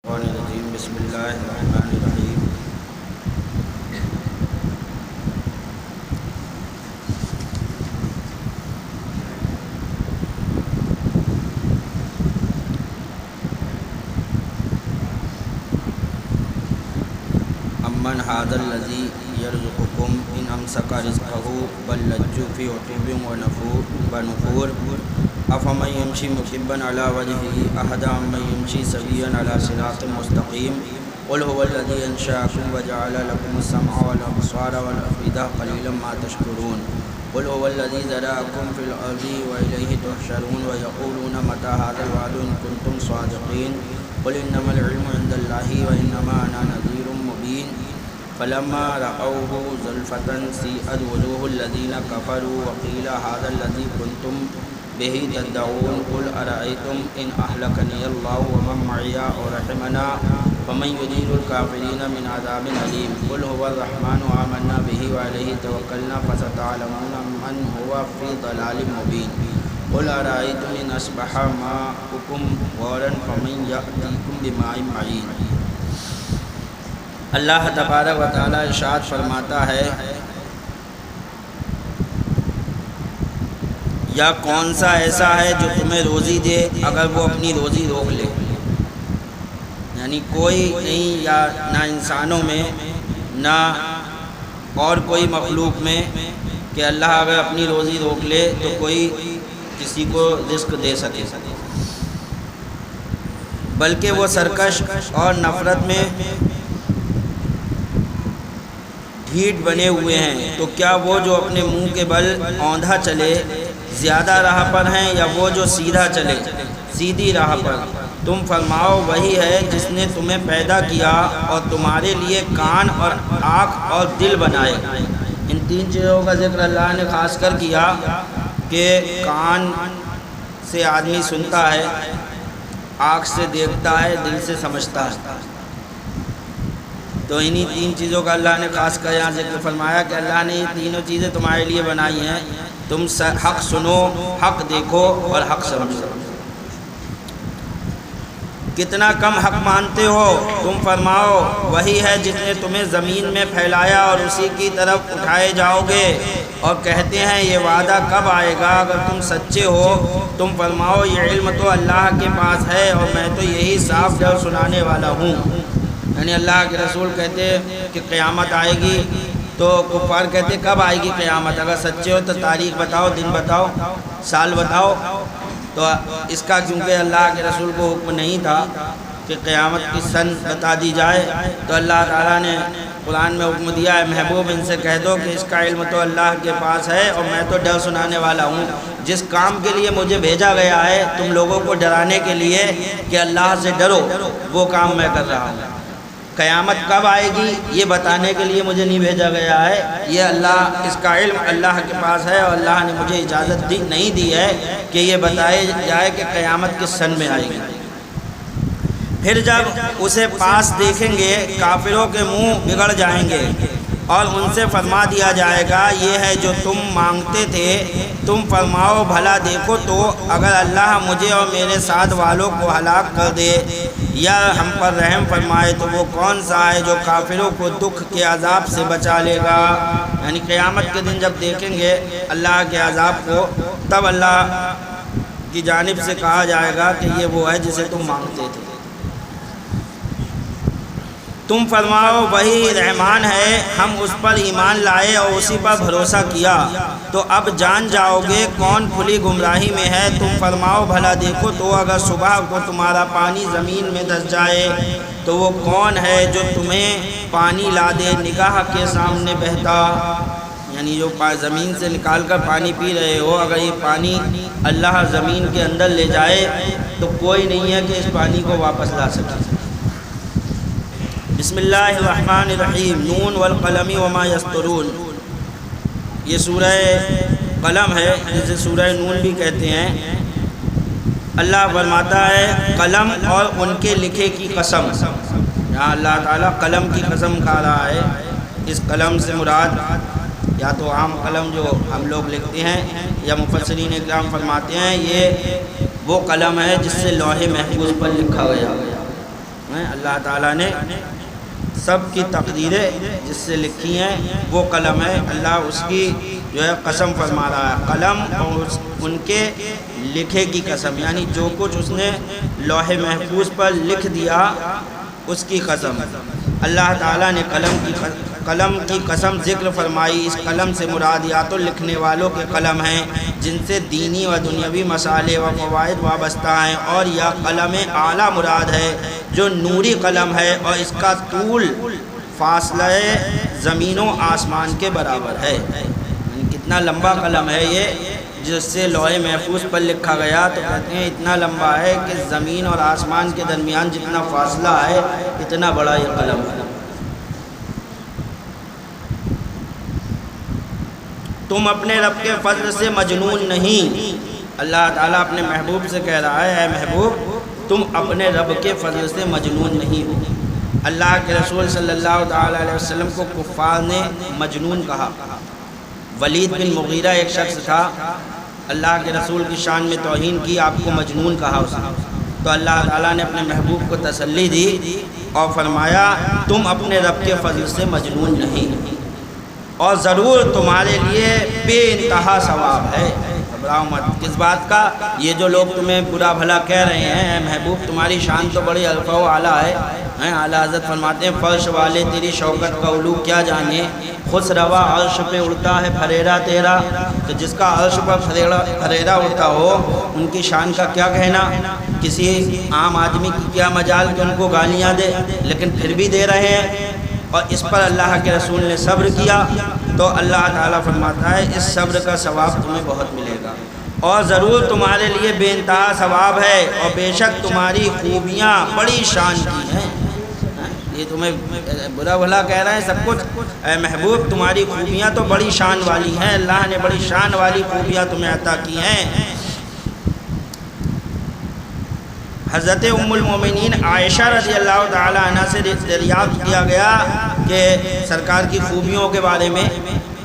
بسم اللہ الرحمن الرحیم۔ امن ھذا الذی یرزقکم ان امسک رزقہ بل لجوا فی عتو ونفور افمن یمشی مکبا علی وجہہ اہدی ممن یمشی سویا علی صراط مستقیم قل هو الذی انشأکم وجعل لکم السمع والابصار والافئدہ قلیلا ما تشکرون قل هو الذی ذرأکم فی الارض والیہ تحشرون ویقولون متی ھذا الوعد ان کنتم صادقین قل انما العلم عند اللہ وانما انا نذیر مبین فلما رأوه زلفة سیئت وجوہ الذین کفروا وقیل ھذا الذی کنتم به تدعون قل ارأیتم ان اہلکنی اللہ ومن معی ورحمنا فمن یجیر الکافرین من عذاب علیم قل هو الرحمن آمنا به وعلیہ توکلنا فستعلمون من هو فی ضلال مبین قل ارأیتم ان اصبح ماؤکم غورا فمن یأتیکم بماء معین۔ اللہ تبارک و تعالی ارشاد فرماتا ہے، یا کون سا ایسا ہے جو تمہیں روزی دے اگر وہ اپنی روزی روک لے؟ یعنی کوئی نہیں، یا نہ انسانوں میں نہ اور کوئی مخلوق میں، کہ اللہ اگر اپنی روزی روک لے تو کوئی کسی کو رزق دے سکے، بلکہ وہ سرکش اور نفرت میں ڈھیٹ بنے ہوئے ہیں۔ تو کیا وہ جو اپنے منہ کے بل اوندھا چلے زیادہ راہ پر ہیں، یا وہ جو سیدھا چلے سیدھی راہ پر؟ تم فرماؤ، وہی ہے جس نے تمہیں پیدا کیا اور تمہارے لیے کان اور آنکھ اور دل بنائے۔ ان تین چیزوں کا ذکر اللہ نے خاص کر کیا کہ کان سے آدمی سنتا ہے، آنکھ سے دیکھتا ہے، دل سے سمجھتا ہے۔ تو انہی تین چیزوں کا اللہ نے خاص کر یہاں ذکر فرمایا کہ اللہ نے یہ تینوں چیزیں تمہارے لیے بنائی ہیں، تم حق سنو، حق دیکھو اور حق سمجھو۔ کتنا کم حق مانتے ہو؟ تم فرماؤ، وہی ہے جس نے تمہیں زمین میں پھیلایا اور اسی کی طرف اٹھائے جاؤ گے، اور کہتے ہیں یہ وعدہ کب آئے گا اگر تم سچے ہو؟ تم فرماؤ، یہ علم تو اللہ کے پاس ہے اور میں تو یہی صاف ڈر سنانے والا ہوں۔ یعنی اللہ کے رسول کہتے کہ قیامت آئے گی، تو کفار کہتے کب آئے گی قیامت؟ اگر سچے ہو تو تاریخ بتاؤ، دن بتاؤ، سال بتاؤ۔ تو اس کا کیونکہ اللہ کے رسول کو حکم نہیں تھا کہ قیامت کی سن بتا دی جائے، تو اللہ تعالیٰ نے قرآن میں حکم دیا ہے، محبوب ان سے کہہ دو کہ اس کا علم تو اللہ کے پاس ہے اور میں تو ڈر سنانے والا ہوں۔ جس کام کے لیے مجھے بھیجا گیا ہے تم لوگوں کو ڈرانے کے لیے کہ اللہ سے ڈرو، وہ کام میں کر رہا ہوں۔ قیامت کب آئے گی یہ بتانے کے لیے مجھے نہیں بھیجا گیا ہے، یہ اللہ، اس کا علم اللہ کے پاس ہے، اور اللہ نے مجھے اجازت نہیں دی ہے کہ یہ بتائے جائے کہ قیامت کس سن میں آئے گی۔ پھر جب اسے پاس دیکھیں گے کافروں کے منہ بگڑ جائیں گے، اور ان سے فرما دیا جائے گا یہ ہے جو تم مانگتے تھے۔ تم فرماؤ، بھلا دیکھو تو اگر اللہ مجھے اور میرے ساتھ والوں کو ہلاک کر دے یا ہم پر رحم فرمائے تو وہ کون سا ہے جو کافروں کو دکھ کے عذاب سے بچا لے گا؟ یعنی قیامت کے دن جب دیکھیں گے اللہ کے عذاب کو، تب اللہ کی جانب سے کہا جائے گا کہ یہ وہ ہے جسے تم مانگتے تھے۔ تم فرماؤ، وہی رحمان ہے، ہم اس پر ایمان لائے اور اسی پر بھروسہ کیا، تو اب جان جاؤ گے کون کھلی گمراہی میں ہے۔ تم فرماؤ، بھلا دیکھو تو اگر صبح کو تمہارا پانی زمین میں دھس جائے تو وہ کون ہے جو تمہیں پانی لا دے نگاہ کے سامنے بہتا؟ یعنی جو زمین سے نکال کر پانی پی رہے ہو، اگر یہ پانی اللہ زمین کے اندر لے جائے تو کوئی نہیں ہے کہ اس پانی کو واپس لا سکے۔ بسم اللہ الرحمن الرحیم، نون والقلم وما یسطرون۔ یہ سورہ قلم ہے جسے سورہ نون بھی کہتے ہیں۔ اللہ فرماتا ہے قلم اور ان کے لکھے کی قسم۔ یہاں اللہ تعالیٰ قلم کی قسم کھا رہا ہے۔ اس قلم سے مراد یا تو عام قلم جو ہم لوگ لکھتے ہیں، یا مفسرین اکرام فرماتے ہیں یہ وہ قلم ہے جس سے لوح محفوظ پر لکھا گیا۔ اللہ تعالیٰ نے سب کی تقدیریں جس سے لکھی ہیں وہ قلم ہے، اللہ اس کی جو ہے قسم فرما رہا ہے، قلم اور ان کے لکھے کی قسم، یعنی جو کچھ اس نے لوح محفوظ پر لکھ دیا اس کی قسم۔ اللہ تعالیٰ نے قلم کی قسم ذکر فرمائی۔ اس قلم سے مراد یا تو لکھنے والوں کے قلم ہیں جن سے دینی و دنیاوی مسائل و فوائد وابستہ ہیں، اور یا قلم اعلیٰ مراد ہے جو نوری قلم ہے اور اس کا طول فاصلہ زمین و آسمان کے برابر ہے۔ یعنی کتنا لمبا قلم ہے یہ جس سے لوح محفوظ پر لکھا گیا، تو کہتے ہیں اتنا لمبا ہے کہ زمین اور آسمان کے درمیان جتنا فاصلہ ہے اتنا بڑا یہ قلم ہے۔ تم اپنے رب کے فضل سے مجنون نہیں، اللہ تعالیٰ اپنے محبوب سے کہہ رہا ہے، اے محبوب تم اپنے رب کے فضل سے مجنون نہیں ہو۔ اللہ کے رسول صلی اللہ تعالیٰ علیہ وسلم کو کفار نے مجنون کہا۔ ولید بن مغیرہ ایک شخص تھا، اللہ کے رسول کی شان میں توہین کی، آپ کو مجنون کہا اس نے، تو اللہ تعالیٰ نے اپنے محبوب کو تسلی دی اور فرمایا تم اپنے رب کے فضل سے مجنون نہیں، اور ضرور تمہارے لیے بے انتہا ثواب ہے۔ گھبراؤ مت، کس بات کا؟ یہ جو لوگ تمہیں برا بھلا کہہ رہے ہیں، اے محبوب تمہاری شان تو بڑی الفا و اعلیٰ ہے۔ اعلیٰ حضرت فرماتے ہیں فرش والے تیری شوکت کا علو کیا جانے، خس روا عرش پہ اڑتا ہے پھریرا تیرا، تو جس کا عرش پر پھریرا اڑتا ہو ان کی شان کا کیا کہنا؟ کسی عام آدمی کی کیا مجال کہ ان کو گالیاں دے، لیکن پھر بھی دے رہے ہیں، اور اس پر اللہ کے رسول نے صبر کیا، تو اللہ تعالیٰ فرماتا ہے اس صبر کا ثواب تمہیں بہت ملے گا، اور ضرور تمہارے لیے بے انتہا ثواب ہے، اور بے شک تمہاری خوبیاں بڑی شان کی ہیں۔ یہ تمہیں برا بھلا کہہ رہے ہیں سب کچھ، اے محبوب تمہاری خوبیاں تو بڑی شان والی ہیں، اللہ نے بڑی شان والی خوبیاں تمہیں عطا کی ہیں۔ حضرت ام المومنین عائشہ رضی اللہ تعالی عنہ سے دریافت کیا گیا کہ سرکار کی خوبیوں کے بارے میں،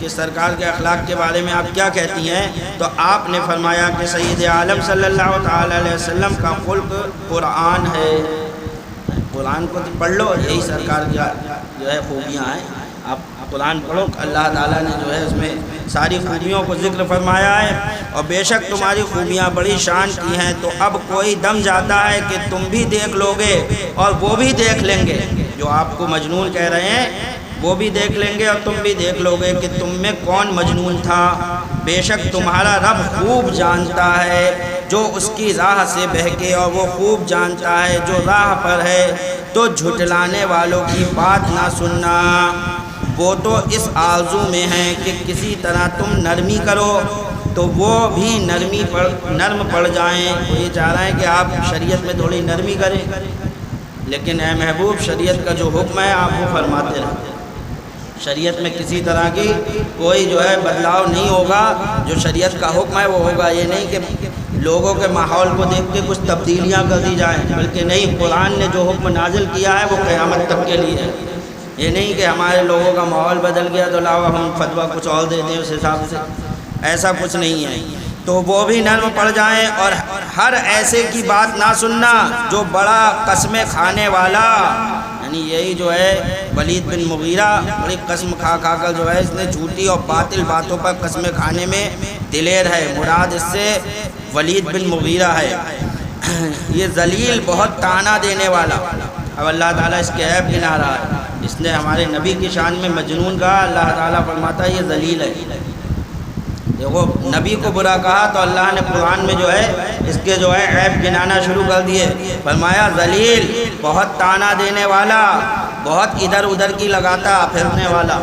کہ سرکار کے اخلاق کے بارے میں آپ کیا کہتی ہیں؟ تو آپ نے فرمایا کہ سید عالم صلی اللہ تعالی علیہ وسلم کا خلق قرآن ہے، قرآن کو پڑھ لو، یہی سرکار کی جو ہے خوبیاں ہیں، آپ قرآن پڑھو، اللہ تعالیٰ نے جو ہے اس میں ساری خوبیوں کو ذکر فرمایا ہے، اور بے شک تمہاری خوبیاں بڑی شان کی ہیں۔ تو اب کوئی دم جاتا ہے کہ تم بھی دیکھ لو گے اور وہ بھی دیکھ لیں گے، جو آپ کو مجنون کہہ رہے ہیں وہ بھی دیکھ لیں گے، اور تم بھی دیکھ لو گے کہ تم میں کون مجنون تھا۔ بے شک تمہارا رب خوب جانتا ہے جو اس کی راہ سے بہکے، اور وہ خوب جانتا ہے جو راہ پر ہے، تو جھٹلانے والوں کی بات نہ سننا، وہ تو اس آرزو میں ہیں کہ کسی طرح تم نرمی کرو تو وہ بھی نرم پڑ جائیں۔ وہ یہ چاہ رہے ہیں کہ آپ شریعت میں تھوڑی نرمی کریں، لیکن اے محبوب شریعت کا جو حکم ہے آپ وہ فرماتے رہیں، شریعت میں کسی طرح کی کوئی جو ہے بدلاؤ نہیں ہوگا، جو شریعت کا حکم ہے وہ ہوگا۔ یہ نہیں کہ لوگوں کے ماحول کو دیکھ کے کچھ تبدیلیاں کر دی جائیں، بلکہ نہیں، قرآن نے جو حکم نازل کیا ہے وہ قیامت تک کے لیے ہے۔ یہ نہیں کہ ہمارے لوگوں کا ماحول بدل گیا تو لاؤ ہم فتویٰ کچھ اور دیتے ہیں اس حساب سے، ایسا کچھ نہیں ہے۔ تو وہ بھی نرم پڑ جائیں، اور ہر ایسے کی بات نہ سننا جو بڑا قسمیں کھانے والا، یعنی یہی جو ہے ولید بن مغیرہ بڑی قسم کھا کر جو ہے اس نے جھوٹی اور باطل باتوں پر قسمیں کھانے میں دلیر ہے، مراد اس سے ولید بن مغیرہ ہے۔ یہ ذلیل بہت طعنہ دینے والا، اب اللہ تعالیٰ اس کے عیب گنا رہا ہے، اس نے ہمارے نبی کی شان میں مجنون کہا، اللہ تعالیٰ فرماتا ہے یہ ذلیل ہے۔ دیکھو نبی کو برا کہا تو اللہ نے قرآن میں جو ہے اس کے جو ہے عیب گنانا شروع کر دیے، فرمایا ذلیل، بہت طعنہ دینے والا، بہت ادھر ادھر کی لگاتا پھرنے والا،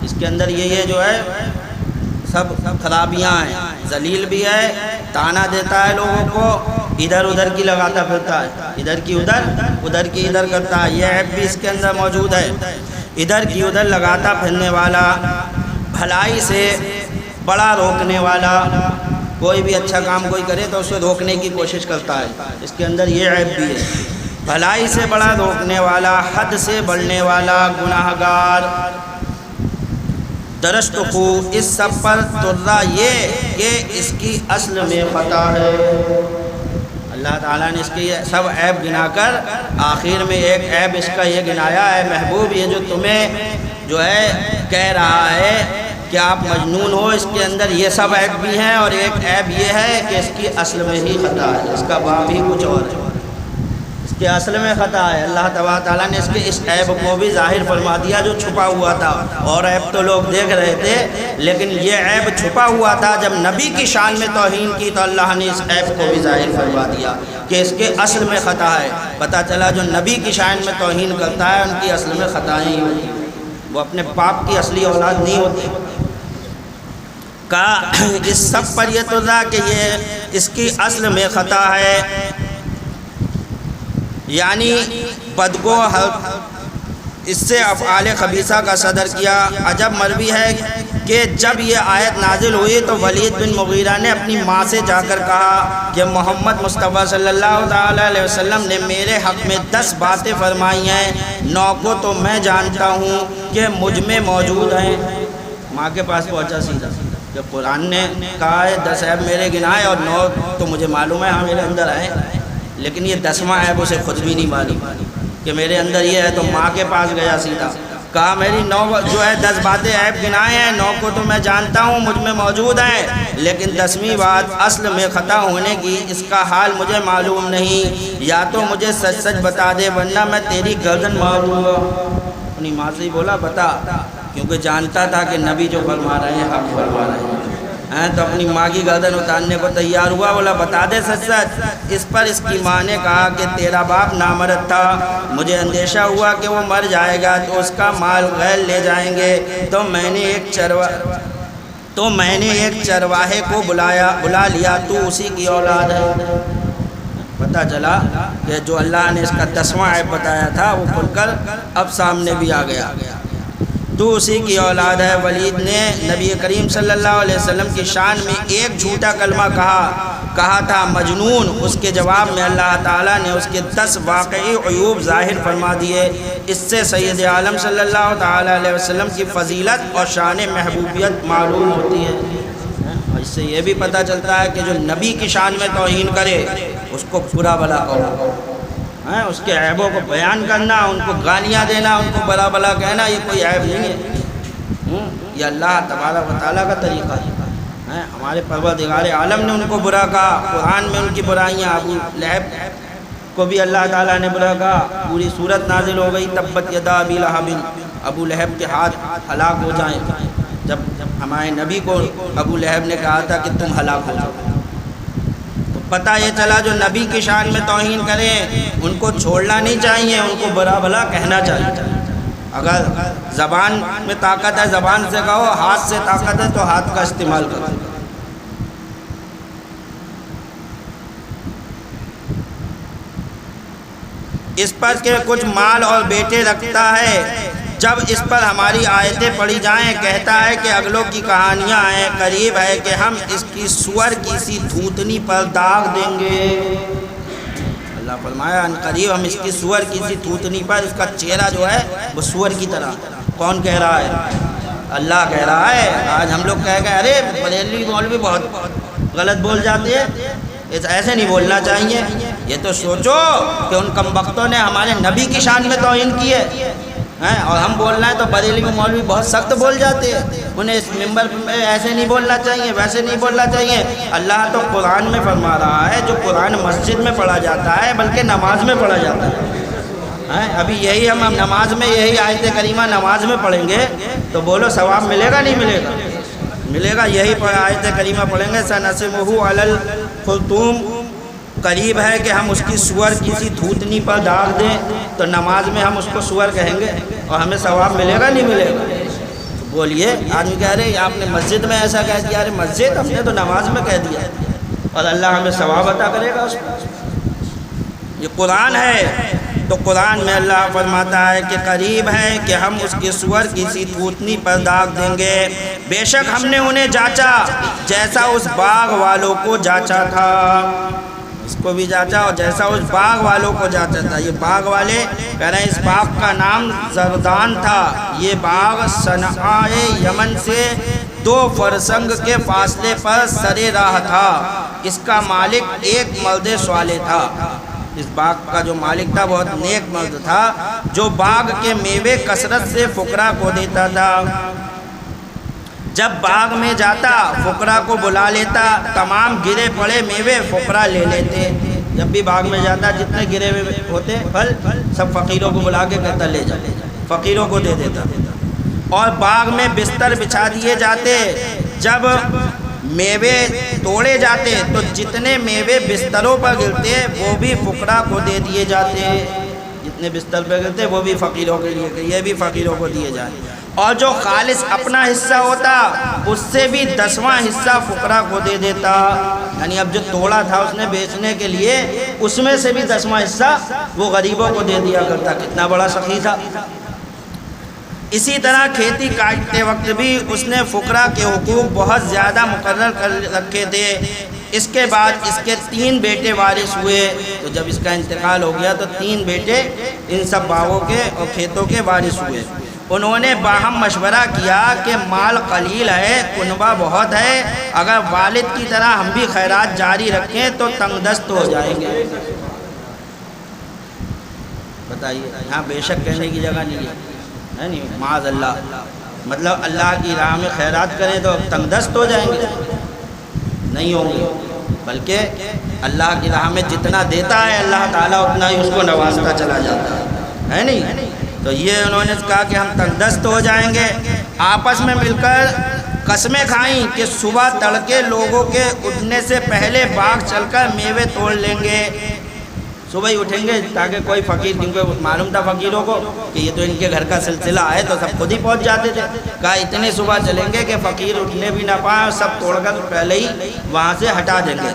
اس کے اندر یہ جو ہے سب خرابیاں ہیں، ذلیل بھی ہے، طعنہ دیتا ہے لوگوں کو، ادھر ادھر کی لگاتا پھرتا ہے، ادھر کی ادھر ادھر کی ادھر کرتا ہے، یہ عیب بھی اس کے اندر موجود ہے، ادھر کی ادھر لگاتا پھرنے والا، بھلائی سے بڑا روکنے والا، کوئی بھی اچھا کام کوئی کرے تو اسے روکنے کی کوشش کرتا ہے، اس کے اندر یہ عیب بھی ہے، بھلائی سے بڑا روکنے والا، حد سے بڑھنے والا، گناہ گار۔ درست خو اس سب پر ترا یہ کہ اس کی اصل میں خطا ہے، اللہ تعالیٰ نے اس کے یہ سب عیب گنا کر آخر میں ایک عیب اس کا یہ گنایا ہے، محبوب یہ جو تمہیں جو ہے کہہ رہا ہے کہ آپ مجنون ہو، اس کے اندر یہ سب عیب بھی ہیں، اور ایک عیب یہ ہے کہ اس کی اصل میں ہی خطا ہے، اس کا باپ ہی کچھ اور ہے، اس کے اصل میں خطا ہے۔ اللہ تبارک تعالیٰ نے اس کے اس عیب کو بھی ظاہر فرما دیا جو چھپا ہوا تھا، اور عیب تو لوگ دیکھ رہے تھے، لیکن یہ عیب چھپا ہوا تھا۔ جب نبی کی شان میں توہین کی تو اللہ نے اس عیب کو بھی ظاہر فرما دیا کہ اس کے اصل میں خطا ہے۔ پتہ چلا جو نبی کی شان میں توہین کرتا ہے ان کی اصل میں خطائیں ہی ہوتی ہیں، وہ اپنے باپ کی اصلی اولاد نہیں ہوتی۔ کہا اس سب پر یہ تو تھا کہ یہ اس کی اصل میں خطا ہے، یعنی بدگو اس سے افعال خبیثہ کا صدر کیا۔ عجب مروی ہے کہ جب یہ آیت نازل ہوئی تو ولید بن مغیرہ نے اپنی ماں سے جا کر کہا کہ محمد مصطفیٰ صلی اللہ تعالیٰ علیہ وسلم نے میرے حق میں 10 باتیں فرمائی ہیں، 9 کو تو میں جانتا ہوں کہ مجھ میں موجود ہیں۔ ماں کے پاس پہنچا سیدھا، جب قرآن نے کہا ہے 10 عیب میرے گنائے اور 9 تو مجھے معلوم ہے ہاں میرے اندر آئے، لیکن یہ 10واں عیب اسے خود بھی نہیں معلوم کہ میرے اندر یہ ہے، تو ماں کے پاس گیا سیدھا، کہا میری 9 جو ہے 10 باتیں عیب گنائے ہیں، 9 کو تو میں جانتا ہوں مجھ میں موجود ہیں، لیکن 10ویں بات اصل میں خطا ہونے کی اس کا حال مجھے معلوم نہیں، یا تو مجھے سچ سچ بتا دے ورنہ میں تیری گردن ماروں گا۔ اپنی ماں سے ہی بولا بتا، کیونکہ جانتا تھا کہ نبی جو فرما رہے ہیں حق فرما رہے ہیں، تو اپنی ماں کی گردن اتارنے کو تیار ہوا، بولا بتا دے سچ سچ۔ اس پر اس کی ماں نے کہا کہ تیرا باپ نامرد تھا، مجھے اندیشہ ہوا کہ وہ مر جائے گا تو اس کا مال غیر لے جائیں گے، تو میں نے ایک چرواہے کو بلا لیا، تو اسی کی اولاد ہے۔ پتہ چلا کہ جو اللہ نے اس کا 10واں عیب بتایا تھا وہ کھل کر اب سامنے بھی آ گیا، تو اسی کی اولاد ہے۔ ولید نے نبی کریم صلی اللہ علیہ وسلم کی شان میں ایک جھوٹا کلمہ کہا تھا مجنون، اس کے جواب میں اللہ تعالیٰ نے اس کے 10 واقعی عیوب ظاہر فرما دیے۔ اس سے سید عالم صلی اللہ تعالیٰ علیہ وسلم کی فضیلت اور شان محبوبیت معلوم ہوتی ہے۔ اس سے یہ بھی پتہ چلتا ہے کہ جو نبی کی شان میں توہین کرے اس کو برا بلا کہو، اس کے عیبوں کو بیان کرنا، ان کو گالیاں دینا، ان کو بلا بلا کہنا، یہ کوئی عیب نہیں ہے، یہ اللہ تبارک و تعالیٰ کا طریقہ ہے۔ ہمارے پروردگار عالم نے ان کو برا کہا، قرآن میں ان کی برائیاں، ابو لہب کو بھی اللہ تعالیٰ نے برا کہا، پوری صورت نازل ہو گئی تبت یدا ابی لہب، ابو لہب کے ہاتھ ہلاک ہو جائیں۔ جب ہمارے نبی کو ابو لہب نے کہا تھا کہ تم ہلاک ہو جاؤ، پتہ یہ چلا جو نبی کی شان میں توہین کریں ان کو چھوڑنا نہیں چاہیے، ان کو برا بھلا کہنا چاہیے۔ اگر زبان میں طاقت ہے زبان سے کہو، ہاتھ سے طاقت ہے تو ہاتھ کا استعمال کرو۔ اس پر کہ کچھ مال اور بیٹے رکھتا ہے، جب اس پر ہماری آیتیں پڑھی جائیں کہتا ہے کہ اگلوں کی کہانیاں ہیں، قریب ہے کہ ہم اس کی سور کی سی دھوتنی پر داغ دیں گے۔ اللہ فرمایا ان قریب ہم اس کی سور کی سی دھوتنی پر، اس کا چہرہ جو ہے وہ سور کی طرح۔ کون کہہ رہا ہے؟ اللہ کہہ رہا ہے۔ آج ہم لوگ کہہ گئے ارے بریلوی مولوی بہت غلط بول جاتے ہیں، ایسے نہیں بولنا چاہیے۔ یہ تو سوچو کہ ان کمبختوں نے ہمارے نبی کی شان میں توہین کی ہے، اور ہم بول رہے ہیں تو بریلوی مولوی بہت سخت بول جاتے ہیں۔ انہیں اس ممبر میں ایسے نہیں بولنا چاہیے، ویسے نہیں بولنا چاہیے۔ اللہ تو قرآن میں فرما رہا ہے جو قرآن مسجد میں پڑھا جاتا ہے بلکہ نماز میں پڑھا جاتا ہے۔ ابھی یہی ہم نماز میں یہی آیت کریمہ نماز میں پڑھیں گے تو بولو ثواب ملے گا نہیں ملے گا؟ ملے گا۔ یہی آیت کریمہ پڑھیں گے سنسمہ علی الخرطوم، قریب ہے کہ ہم اس کی سور کسی دھوتنی پر داغ دیں، تو نماز میں ہم اس کو سور کہیں گے اور ہمیں ثواب ملے گا نہیں ملے گا؟ بولیے۔ آدمی کہہ رہے آپ نے مسجد میں ایسا کہہ دیا، ارے مسجد ہم نے تو نماز میں کہہ دیا اور اللہ ہمیں ثواب عطا کرے گا اس پر۔ یہ قرآن ہے، تو قرآن میں اللہ فرماتا ہے کہ قریب ہے کہ ہم اس کی سور کسی دھوتنی پر داغ دیں گے، بے شک ہم نے انہیں جانچا جیسا اس باغ والوں کو جانچا تھا، اس کو بھی جانچا اور جیسا اس باغ والوں کو جانچا تھا۔ یہ باغ والے کہہ رہے ہیں اس باغ کا نام زردان تھا، یہ باغ صنعاء یمن سے 2 فرسنگ کے فاصلے پر سرے راہ تھا، اس کا مالک ایک مرد صالح تھا۔ اس باغ کا جو مالک تھا بہت نیک مرد تھا، جو باغ کے میوے کثرت سے فقراء کو دیتا تھا۔ جب باغ میں جاتا فقراء کو بلا لیتا، تمام گرے پڑے میوے فقراء لے لیتے۔ جب بھی باغ میں جاتا جتنے گرے ہوئے ہوتے پھل سب فقیروں کو بلا کے کہتا لے جا، فقیروں کو دے دیتا۔ اور باغ میں بستر بچھا دیے جاتے، جب میوے توڑے جاتے تو جتنے میوے بستروں پر گرتے وہ بھی فقراء کو دے دیے جاتے، جتنے بستر پر گرتے وہ بھی فقیروں کے لیے، کہ یہ بھی فقیروں کو دیے جائیں۔ اور جو خالص اپنا حصہ ہوتا اس سے بھی 10واں حصہ فقراء کو دے دیتا، یعنی اب جو توڑا تھا اس نے بیچنے کے لیے اس میں سے بھی 10واں حصہ وہ غریبوں کو دے دیا کرتا۔ کتنا بڑا سخی تھا۔ اسی طرح کھیتی کاٹتے وقت بھی اس نے فقراء کے حقوق بہت زیادہ مقرر کر رکھے تھے۔ اس کے بعد اس کے 3 بیٹے وارث ہوئے، تو جب اس کا انتقال ہو گیا تو 3 بیٹے ان سب باغوں کے اور کھیتوں کے وارث ہوئے۔ انہوں نے باہم مشورہ کیا کہ مال قلیل ہے، کنبہ بہت ہے، اگر والد کی طرح ہم بھی خیرات جاری رکھیں تو تنگ دست ہو جائیں گے۔ بتائیے، یہاں بے شک کہنے کی جگہ نہیں ہے نہیں، معاذ اللہ، مطلب اللہ کی راہ میں خیرات کریں تو تنگ دست ہو جائیں گے؟ نہیں ہوں گے، بلکہ اللہ کی راہ میں جتنا دیتا ہے اللہ تعالیٰ اتنا ہی اس کو نوازتا چلا جاتا ہے نہیں؟ تو یہ انہوں نے کہا کہ ہم تنگ دست ہو جائیں گے۔ آپس میں مل کر قسمیں کھائیں کہ صبح تڑکے لوگوں کے اٹھنے سے پہلے باغ چل کر میوے توڑ لیں گے۔ صبح ہی اٹھیں گے تاکہ کوئی فقیر، کیونکہ معلوم تھا فقیروں کو کہ یہ تو ان کے گھر کا سلسلہ ہے تو سب خود ہی پہنچ جاتے تھے۔ کہا اتنے صبح چلیں گے کہ فقیر اٹھنے بھی نہ پائیں اور سب توڑ کر پہلے ہی وہاں سے ہٹا دیں گے۔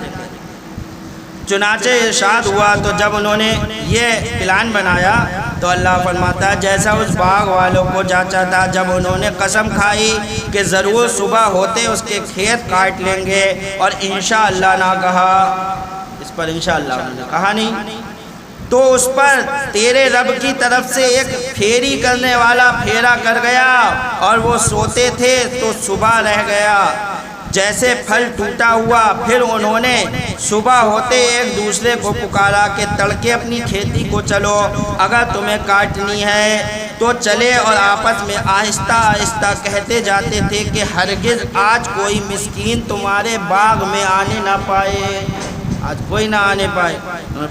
چنانچہ ارشاد ہوا تو جب انہوں نے یہ پلان بنایا تو اللہ فرماتا ہے جیسا اس باغ والوں کو جانچا تھا، جب انہوں نے قسم کھائی کہ ضرور صبح ہوتے اس کے کھیت کاٹ لیں گے اور انشاءاللہ نہ کہا، اس پر انشاءاللہ انہوں نے کہا نہیں، تو اس پر تیرے رب کی طرف سے ایک پھیری کرنے والا پھیرا کر گیا اور وہ سوتے تھے تو صبح رہ گیا جیسے پھل ٹوٹا ہوا۔ پھر انہوں نے صبح ہوتے ایک دوسرے کو پکارا کہ تڑکے اپنی کھیتی کو چلو، اگر تمہیں کاٹنی ہے تو چلے، اور آپس میں آہستہ آہستہ کہتے جاتے تھے کہ ہرگز آج کوئی مسکین تمہارے باغ میں آنے نہ پائے، آج کوئی نہ آنے پائے۔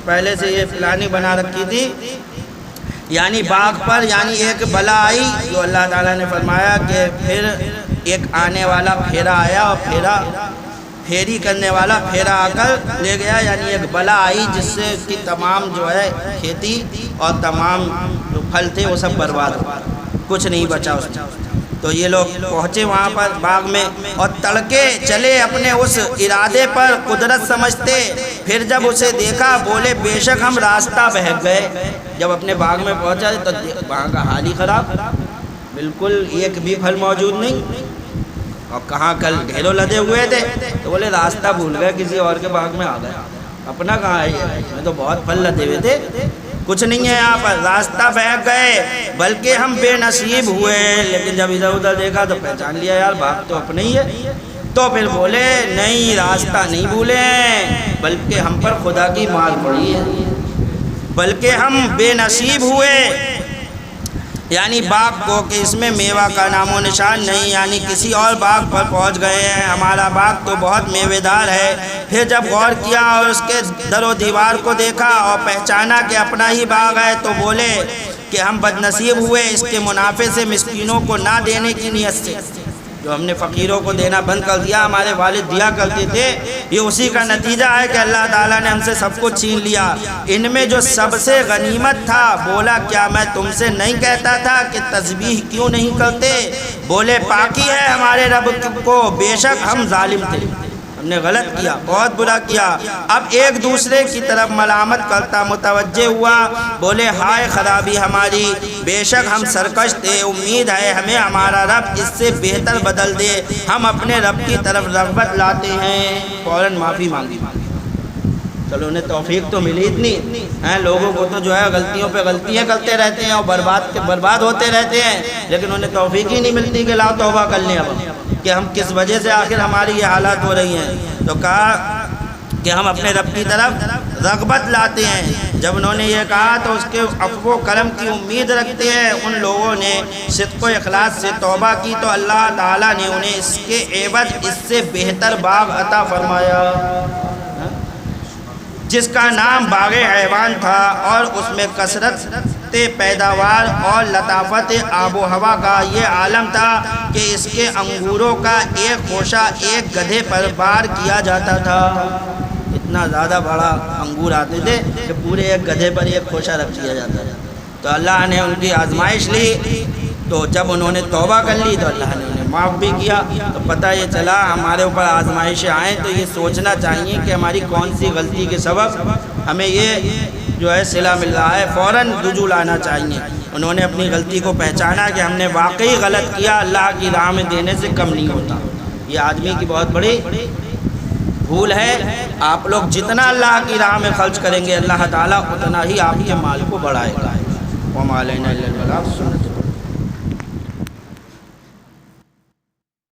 پہلے سے یہ پلاننگ بنا رکھی تھی، یعنی باغ پر یعنی ایک بلا آئی جو اللہ تعالیٰ نے فرمایا کہ پھر ایک آنے والا پھیرا آیا اور پھیری کرنے والا پھیرا آ کر لے گیا، یعنی ایک بلا آئی جس سے اس کی تمام جو ہے کھیتی اور تمام جو پھل تھے وہ سب برباد ہو، کچھ نہیں بچا اس میں۔ تو یہ لوگ پہنچے وہاں پر باغ میں اور تڑکے چلے اپنے اس ارادے پر قدرت سمجھتے، پھر جب اسے دیکھا بولے بے شک ہم راستہ بہک گئے۔ جب اپنے باغ میں پہنچا تو وہاں کا حال ہی خراب، بالکل ایک بھی پھل موجود نہیں، اور کہاں کل ڈھیروں لدے ہوئے تھے، تو بولے راستہ بھول گئے، کسی اور کے باغ میں آ گئے، اپنا کہاں ہے یہ، میں تو بہت پھل لدے ہوئے تھے، کچھ نہیں ہے یہاں پر، راستہ بہک گئے، بلکہ ہم بے نصیب ہوئے۔ لیکن جب ادھر ادھر دیکھا تو پہچان لیا یار باغ تو اپنے ہی ہے، تو پھر بولے نہیں راستہ نہیں بھولے ہیں، بلکہ ہم پر خدا کی مار پڑی ہے، بلکہ ہم بے نصیب ہوئے، یعنی باغ کو کہ اس میں میوہ کا نام و نشان نہیں، یعنی کسی اور باغ پر پہنچ گئے ہیں، ہمارا باغ تو بہت میوے دار ہے۔ پھر جب غور کیا اور اس کے در و دیوار کو دیکھا اور پہچانا کہ اپنا ہی باغ ہے تو بولے کہ ہم بد نصیب ہوئے اس کے منافع سے مسکینوں کو نہ دینے کی نیت سے، جو ہم نے فقیروں کو دینا بند کر دیا، ہمارے والد دیا کرتے تھے، یہ اسی کا نتیجہ ہے کہ اللہ تعالیٰ نے ہم سے سب کچھ چھین لیا۔ ان میں جو سب سے غنیمت تھا بولا کیا میں تم سے نہیں کہتا تھا کہ تسبیح کیوں نہیں کرتے؟ بولے پاکی ہے ہمارے رب کو، بے شک ہم ظالم تھے، ہم نے غلط کیا، بہت برا کیا۔ اب ایک دوسرے کی طرف ملامت کرتا متوجہ ہوا، بولے ہائے خرابی ہماری، بے شک ہم سرکش تھے، امید ہے ہمیں ہمارا رب اس سے بہتر بدل دے، ہم اپنے رب کی طرف رغبت لاتے ہیں۔ فوراً معافی مانگی، چلو انہیں توفیق تو ملی اتنی ہیں، لوگوں کو تو جو ہے غلطیوں پہ غلطیاں کرتے رہتے ہیں اور برباد ہوتے رہتے ہیں، لیکن انہیں توفیق ہی نہیں ملتی کہ لاؤ توبہ کر لیں اب کہ ہم کس وجہ سے آخر ہماری یہ حالات ہو رہی ہیں، تو کہا کہ ہم اپنے رب کی طرف رغبت لاتے ہیں۔ جب انہوں نے یہ کہا تو اس کے عفو و کرم کی امید رکھتے ہیں۔ ان لوگوں نے صدق و اخلاص سے توبہ کی تو اللہ تعالیٰ نے انہیں اس کے عوض اس سے بہتر باغ عطا فرمایا، جس کا نام باغ حیوان تھا، اور اس میں کثرت پیداوار اور لطافت آب و ہوا کا یہ عالم تھا کہ اس کے انگوروں کا ایک خوشہ ایک گدھے پر بار کیا جاتا تھا۔ اتنا زیادہ بڑا انگور آتے تھے کہ پورے ایک گدھے پر ایک خوشہ رکھ دیا جاتا تھا۔ تو اللہ نے ان کی آزمائش لی، تو جب انہوں نے توبہ کر لی تو اللہ نے انہیں معاف بھی کیا۔ تو پتہ یہ چلا ہمارے اوپر آزمائشیں آئیں تو یہ سوچنا چاہیے کہ ہماری کون سی غلطی کے سبب ہمیں یہ جو ہے صلہ مل رہا ہے، فوراً رجوع لانا چاہیے۔ انہوں نے اپنی غلطی کو پہچانا کہ ہم نے واقعی غلط کیا، اللہ کی راہ میں دینے سے کم نہیں ہوتا۔ یہ آدمی کی بہت بڑی بھول ہے۔ آپ لوگ جتنا اللہ کی راہ میں خرچ کریں گے اللہ تعالیٰ اتنا ہی آپ کے مال کو بڑھائے گا۔ وَمَا عَلَيْنَا إِلَّا الْبَلَاغُ۔